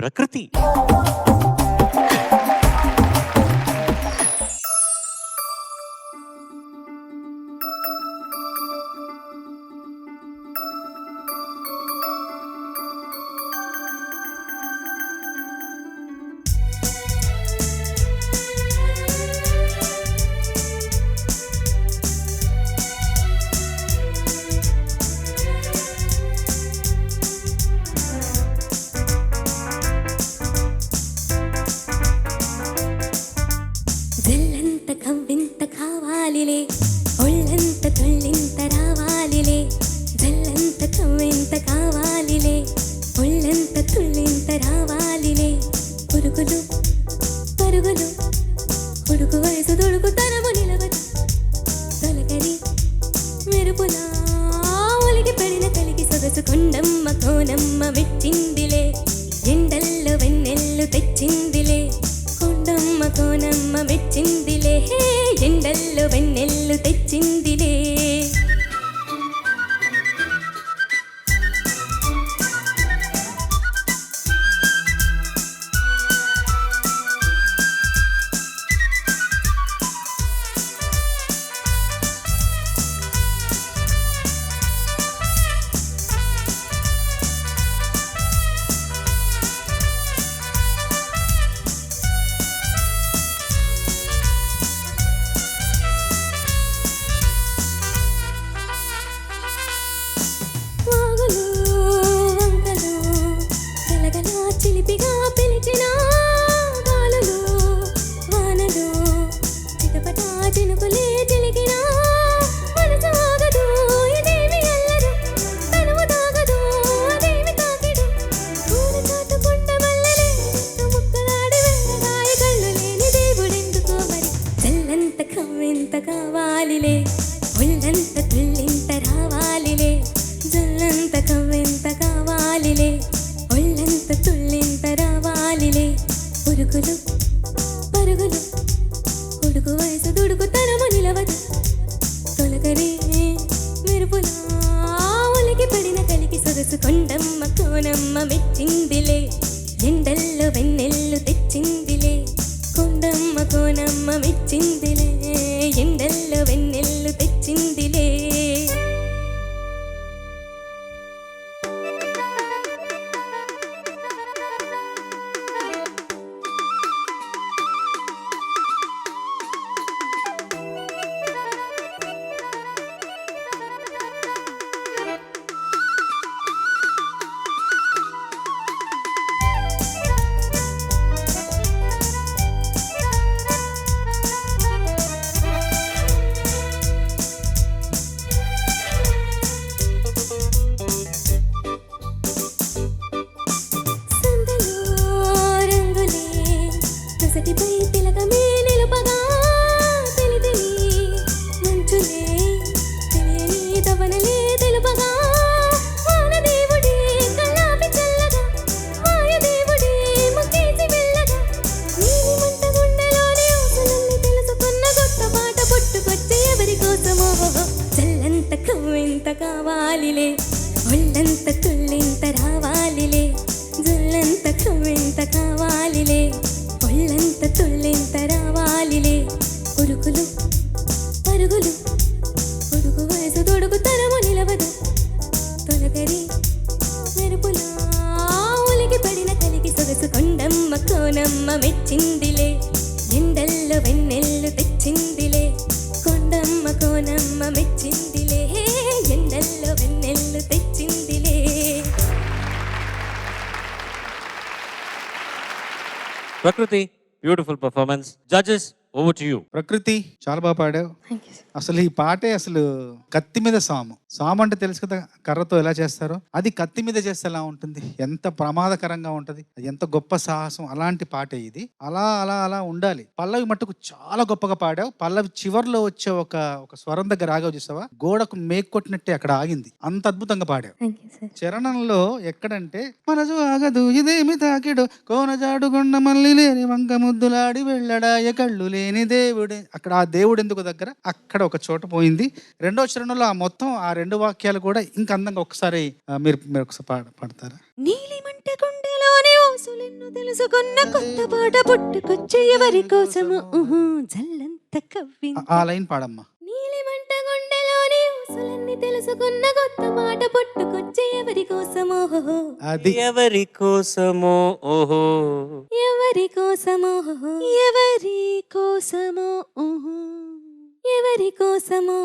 ప్రకృతి. జల్లంత కవ్వింత కావాలిలే ఒళ్ళంత తుళ్ళింత రావాలిలే జల్లంత కవ్వింత కావాలిలే ఒళ్ళంత తుళ్ళింత రావాలిలే పురుగులు పరుగులు ఉడుకు వయసు దుడుకు తనము నిలవదు తొలగరి మెరుపులా ఒలిగి పడిన కలిగి సొగసు కొండమ్మ కోనమ్మ మెచ్చిందిలే ఎండల్లో వెన్నెల్లు తెచ్చిందిలే కొండమ్మ కోనమ్మ మెచ్చిందిలే ఎండల్లో వెన్నెల్లు తెచ్చిందిలే వాగులు వంకలు గలగల చిలిపిగా పిలిచిన గాలులు వానలు చిటపట చినుకులే చిలికిన మనసు ఆగదు ఇదేమి అల్లరు తనువు తాగదు అదేమి తాకిడు పూల చాటుకుంట మల్లెలే ముక్కలాడి వెళ్ళగాయ కళ్ళు లేని దేవుడెందుకో మరి జల్లంత కవ్వింత కావాలిలే ఒళ్ళంత తుళ్ళింత రావాలిలే జల్లంత కవ్వింత కావాలిలే ఒళ్ళంత తుళ్ళింత రావాలిలే పురుగులు పరుగులు ఉడుకు వయసు దుడుకు తనము నిలవదు తొలగరి మెరుపులా ఒలికి పడిన కలికి సొగసు కొండమ్మ కోనమ్మ మెచ్చిందిలే ఎండల్లో వెన్నెల్లు తెచ్చిందిలే కొండమ్మ కోనమ్మ మెచ్చిందిలే ఎండల్లో వెన్నెల్లు తెచ్చిందిలే సందలో రంగులే నొసటిపై తిలకమే నిలుపగా తెలితిని మంచులే తెలియని తవనలే తెలుపగా వానదేవుడే కళ్ళాపి చల్లగా వాయుదేవుడే ముక్కేసి వెళ్ళగా నీలి మంట గుండెలోని ఊసలన్నీ తెలుసుకున్న కొత్త పాట పుట్టుకొచ్చే ఎవరి కోసమో జల్లంత కవ్వింత కావాలిలే ఒళ్ళంత తుళ్ళింత రావాలిలే జల్లంత కవ్వింత కావాలిలే ఒళ్ళంత తుళ్ళింత రావాలిలే ఉరుకులు పరుగులు ఉడుకు వయసు తొడుగు తనము నిలవదు తొలగరి మెరుపులా ఒలికి పడిన కలికి సొగసు కొండమ్మ కోనమ్మ మెచ్చిందిలే ఎండల్లో వెన్నెల్లు తెచ్చిందిలే కొండమ్మ కోనమ్మ మెచ్చిందిలే ఎండల్లో వెన్నెల్లు తెచ్చిందిలే. ప్రకృతి, beautiful performance. Judges, over to you. ప్రకృతి చాలా బాగా పాడావు. అసలు ఈ పాటే అసలు కత్తి మీద సాము అంటే తెలుసు కదా, కర్రతో ఎలా చేస్తారో అది కత్తి మీద చేస్తే ఎలా ఉంటుంది, ఎంత ప్రమాదకరంగా ఉంటుంది, అది ఎంత గొప్ప సాహసం. అలాంటి పాటే ఇది. అలా అలా అలా ఉండాలి. పల్లవి మట్టుకు చాలా గొప్పగా పాడావు. పల్లవి చివర్లో వచ్చే ఒక స్వరం దగ్గర ఆగావు చూసావా, గోడకు మేకొట్టినట్టే అక్కడ ఆగింది. అంత అద్భుతంగా పాడావు. చరణంలో ఎక్కడంటే మనసు ఆగదు ఇదేమి తాకిడు కోన జాడుగొండ మళ్ళీ లేని వంక ముద్దులాడి వెళ్ళడాయ కళ్ళు లేని దేవుడే, అక్కడ ఆ దేవుడు ఎందుకు దగ్గర అక్కడ ఒక చోట పోయింది. రెండో చరణంలో ఆ మొత్తం ఆ రెండు వాక్యాలు కూడా ఇంకా అందంగా ఒకసారి మీరు ఒకసారి పాడతారా? నీలిమంట గుండెలోని ఊసులెన్నో తెలుసుకున్న కొత్త పాట పుట్టుకొచ్చే ఎవరి కోసము జల్లంత కవ్వి ఆ లైన్ పాడమ్మా. నీలిమంట గుండెలోని ఊసులన్నీ తెలుసుకున్న కొత్త మాట పుట్టుకొచ్చే ఎవరి కోసమో అది ఎవరి కోసమో ఓహో ఎవరి కోసమో ఎవరి కోసము ఎవరి కోసమో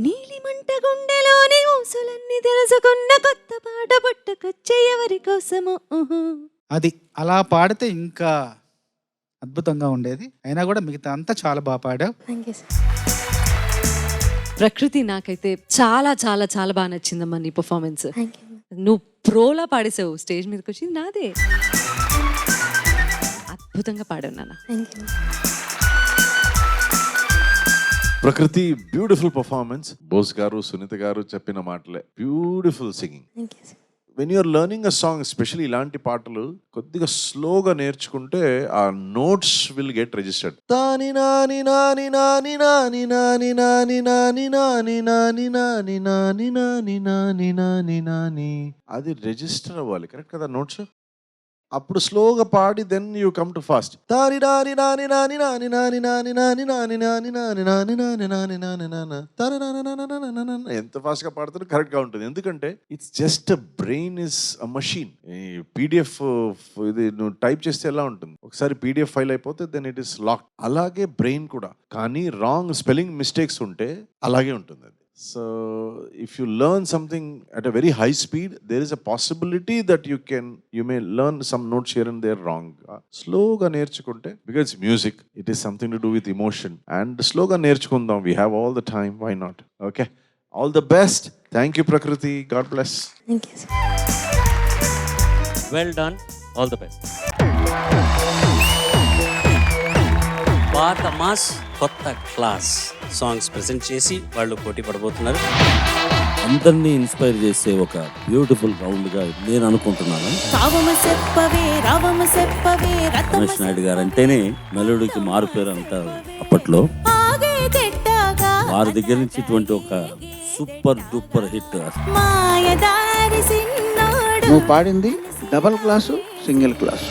నీలిమంట గుండెలోని ఊసులన్నీ తెలుసుకున్న కొత్త పాట పుట్టుకొచ్చే ఎవరి కోసము అది అలా పాడితే ఇంకా అద్భుతంగా ఉండేది. అయినా కూడా మిగతా అంతా చాలా బాగా పాడావు. Thank you sir. ప్రకృతి నాకైతే చాలా చాలా చాలా బాగా నచ్చిందమ్మా నీ పర్ఫార్మెన్స్. Thank you. నువ్వు ప్రోలా పాడేసావు, స్టేజ్ మీదకి వచ్చి నాదే అద్భుతంగా పాడావు నాన్న. Thank you. Prakriti beautiful performance. Bose గారు సునీత గారు చెప్పిన మాటలే, beautiful singing. Thank you sir. When you're learning a song, especially ఇలాంటి పాటలు కొద్దిగా స్లోగా నేర్చుకుంటే ఆ నోట్స్ విల్ గెట్ రిజిస్టర్డ్. తాని నాని నాని నాని నాని నాని నాని నాని నాని నాని నాని నాని నాని నాని నాని నాని అది రిజిస్టర్ అవ్వాలి, కరెక్ట్ కదా నోట్స్? అప్పుడు స్లోగా పాడి then you come to fast. తాని నాని నాని నాని నాని నాని నాని నాని నాని నాని నాని నాని నాని నాని నాని నాని తాని నాని నాని నాని నాని నాని. ఎంత ఫాస్ట్ గా పాడుతుంటే కరెక్ట్ గా ఉంటుంది. ఎందుకంటే it's just brain is a machine. PDF ఇది నువ్వు టైప్ చేస్తే ఎలా ఉంటుంది, ఒకసారి పీడిఎఫ్ ఫైల్ అయిపోతే దెన్ ఇట్ ఇస్ లాక్. అలాగే బ్రెయిన్ కూడా, కానీ రాంగ్ స్పెల్లింగ్ మిస్టేక్స్ ఉంటే అలాగే ఉంటుంది అది. So if you learn something at a very high speed, there is a possibility that you may learn some notes here and there wrong. Slow ga nerchukunte, because it's music, it is something to do with emotion, and slow ga nerchukundam. We have all the time, why not? Okay, all the best. Thank you Prakriti, God bless. Thank you sir. Well done, all the best. పాత mass కొత్త class songs present చేసి వాళ్ళు పోటీ పడబోతున్నారు. అందరినీ inspire చేసే ఒక beautiful round గా నేను అనుకుంటున్నాను. రమేష్ నాయుడు గారు అంటేనే మెలోడీకి మారుపేరు అంటారు అప్పట్లో. వారి దగ్గర నుంచి ఇటువంటి ఒక సూపర్ డూపర్ హిట్. నువ్వు పాడింది డబల్ క్లాసు, సింగిల్ క్లాసు.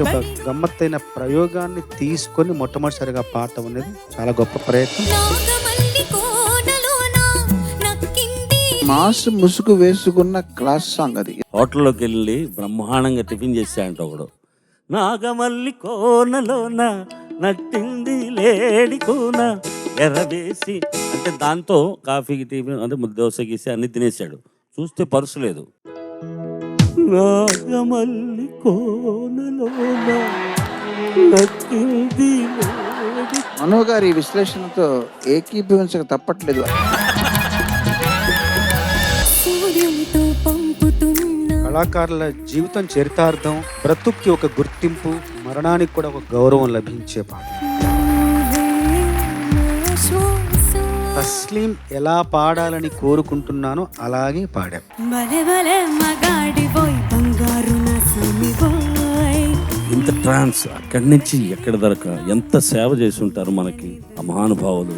ఒక గమ్మత్తైన ప్రయోగాన్ని తీసుకొని మొట్టమొదటిసారిగా పాడటం అనేది చాలా గొప్ప ప్రయత్నం. మాస్ ముసుగు వేసుకున్న క్లాస్ సాంగ్ అది. హోటల్లోకి వెళ్ళి బ్రహ్మాండంగా టిఫిన్ చేశాయంట ఒకడు. నాగమల్లి కోనలోన నట్టింది లేడి కోన ఎర్రవేసి అంటే దాంతో కాఫీకి టిఫిన్ అంటే దోశ గీసి అన్ని తినేసాడు. చూస్తే పర్సు లేదు. నాగమల్లి కోనలోన నట్టింది లేడి. మనో గారి విశ్లేషణతో ఏకీభవించక తప్పట్లేదు. కళాకారుల జీవితం చరితార్థం, బ్రతుక్కి ఒక గుర్తింపు, మరణానికి కూడా ఒక గౌరవం లభించే పాట. తస్లీం ఎలా పాడాలని కోరుకుంటున్నానో అలాగే పాడాం. ఇంత ట్రాన్స్ అక్కడి నుంచి ఎక్కడ దొరక ఎంత సేవ చేసి ఉంటారు మనకి ఆ మహానుభావులు.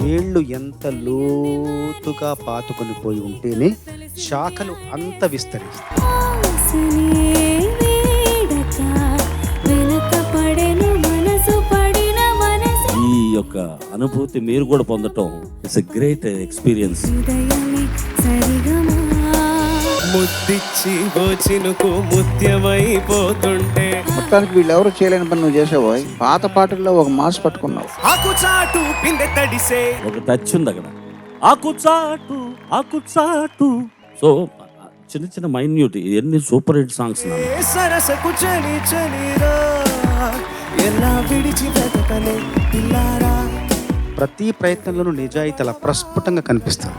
వేళ్ళు ఎంత లోతుగా పాతుకొని పోయి ఉంటేనే శాఖలు అంత విస్తరిస్తాయి. ఈ యొక్క అనుభూతి మీరు కూడా పొందటం ఇట్స్ ఎ గ్రేట్ ఎక్స్పీరియన్స్. ముద్దిచ్చి గోచినుకు ముత్యమైపోతుంటే మొత్తానికి వీళ్ళు ఎవరు చేయలేని పని నువ్వు చేసావు. పాత పాటల్లో ఒక మాస్ పట్టుకున్నావు. ఆకుచాటు పిందె తడిసే ఒక టచ్ ఉంది అక్కడ. ఆకుచాటు ఆకుచాటు. సో చిన్న చిన్న మైన్యూట్ ఎన్ని సూపర్ హిట్ సాంగ్స్. సరసకు చలి చలిరా ఎలా విడిచి బ్రతకలే పిల్లారా. ప్రతి ప్రయత్నంలోనూ నిజాయితీ అలా ప్రస్ఫుటంగా కనిపిస్తుంది.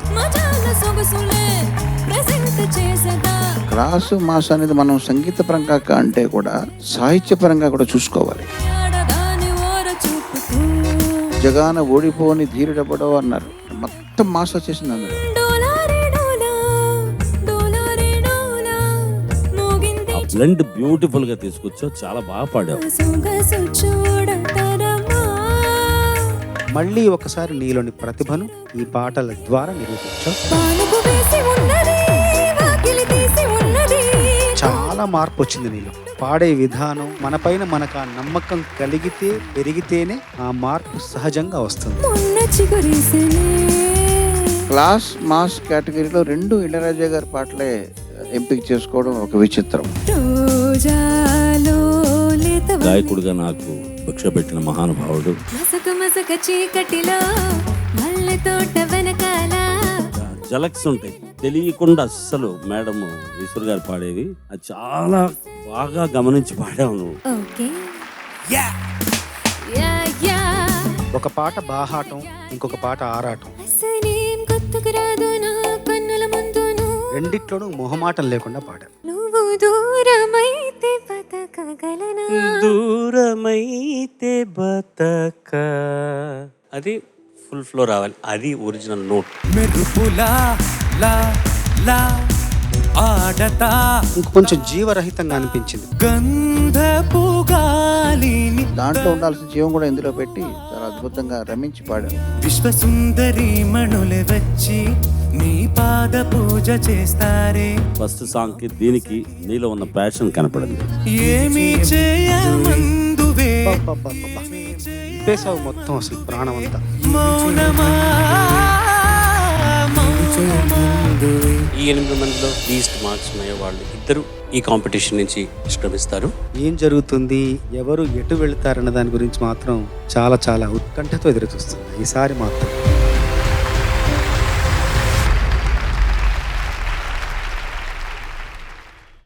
క్లాసు మాస్ అనేది మనం సంగీత పరంగా అంటే కూడా సాహిత్య పరంగా కూడా చూసుకోవాలి. జగాన ఓడిపోని ధీరుడబడో అన్నారు. మొత్తం మాస్ వచ్చేసింది అందులో. ఆ బ్లెండ్ బ్యూటిఫుల్ గా తీసుకొచ్చావు, చాలా బాగా పాడావు. మళ్ళీ ఒకసారి నీలోని ప్రతిభను ఈ పాటల ద్వారా నిరూపించావు. పానుపు వేసి ఉన్నది, వాకిలి తీసి ఉన్నది. చాలా మార్పు వచ్చింది నీలో. పాడే విధానం మనపైన మనకు ఆ నమ్మకం కలిగితే పెరిగితేనే ఆ మార్పు సహజంగా వస్తుంది. మొన్న చిగురేసెనే. క్లాస్ మాస్ కేటగిరీలో 2 ఇళయరాజా గారి పాటలే ఎంపిక చేసుకోవడం ఒక విచిత్రం. రోజాలో లేత గాయకుడిగా నాకు భిక్ష పెట్టిన మహానుభావుడు. మసక మసక చీకటిలో మల్లె తోట వెనకాల జలక్స్ ఉంటాయి తెలియకుండా అస్సలు మేడం ఈశ్వర్ గారు పాడేవి అది చాలా బాగా గమనించి పాడావు నువ్వు. ఓకే యా యా ఒక పాట బాహాటం, ఇంకొక పాట ఆరాటం. అసలేం గుర్తుకు రాదు నా కన్నుల ముందును. రెండిట్లోనూ మొహమాటం లేకుండా పాడారు. నువ్వు దూరమైతే బతకగలనా. దూరమైతే బతక అది ఫుల్ ఫ్లో రావాలి. అది ఒరిజినల్ నోట్. మెరుపులా లా లా ఆడతా ఇంకొంచెం జీవరహితంగా అనిపించింది. గంధపు గాలిని దాంట్లో ఉండాల్సిన జీవం కూడా ఇందులో పెట్టి చాలా అద్భుతంగా రమించి పాడారు. విశ్వసుందరి మణులే వచ్చి నీ పాద పూజ చేస్తారే. ఫస్ట్ సాంగ్ కి దీనికి నీలో ఉన్న ప్యాషన్ కనపడింది. ఏమి చేయమందువే అబ్బబ్బబ్బబ్బబ్బ. నింపేశావు మొత్తం అసలు ప్రాణం అంతా. మౌనమా ఈ 8 మందిలో లీస్ట్ మార్క్స్ ఉన్నాయో వాళ్ళు ఇద్దరు ఈ కాంపిటీషన్ నుంచి నిష్క్రమిస్తారు. ఏం జరుగుతుంది, ఎవరు ఎటు వెళ్తారన్న దాని గురించి మాత్రం చాలా చాలా ఉత్కంఠతో ఎదురు చూస్తుంది ఈసారి మాత్రం.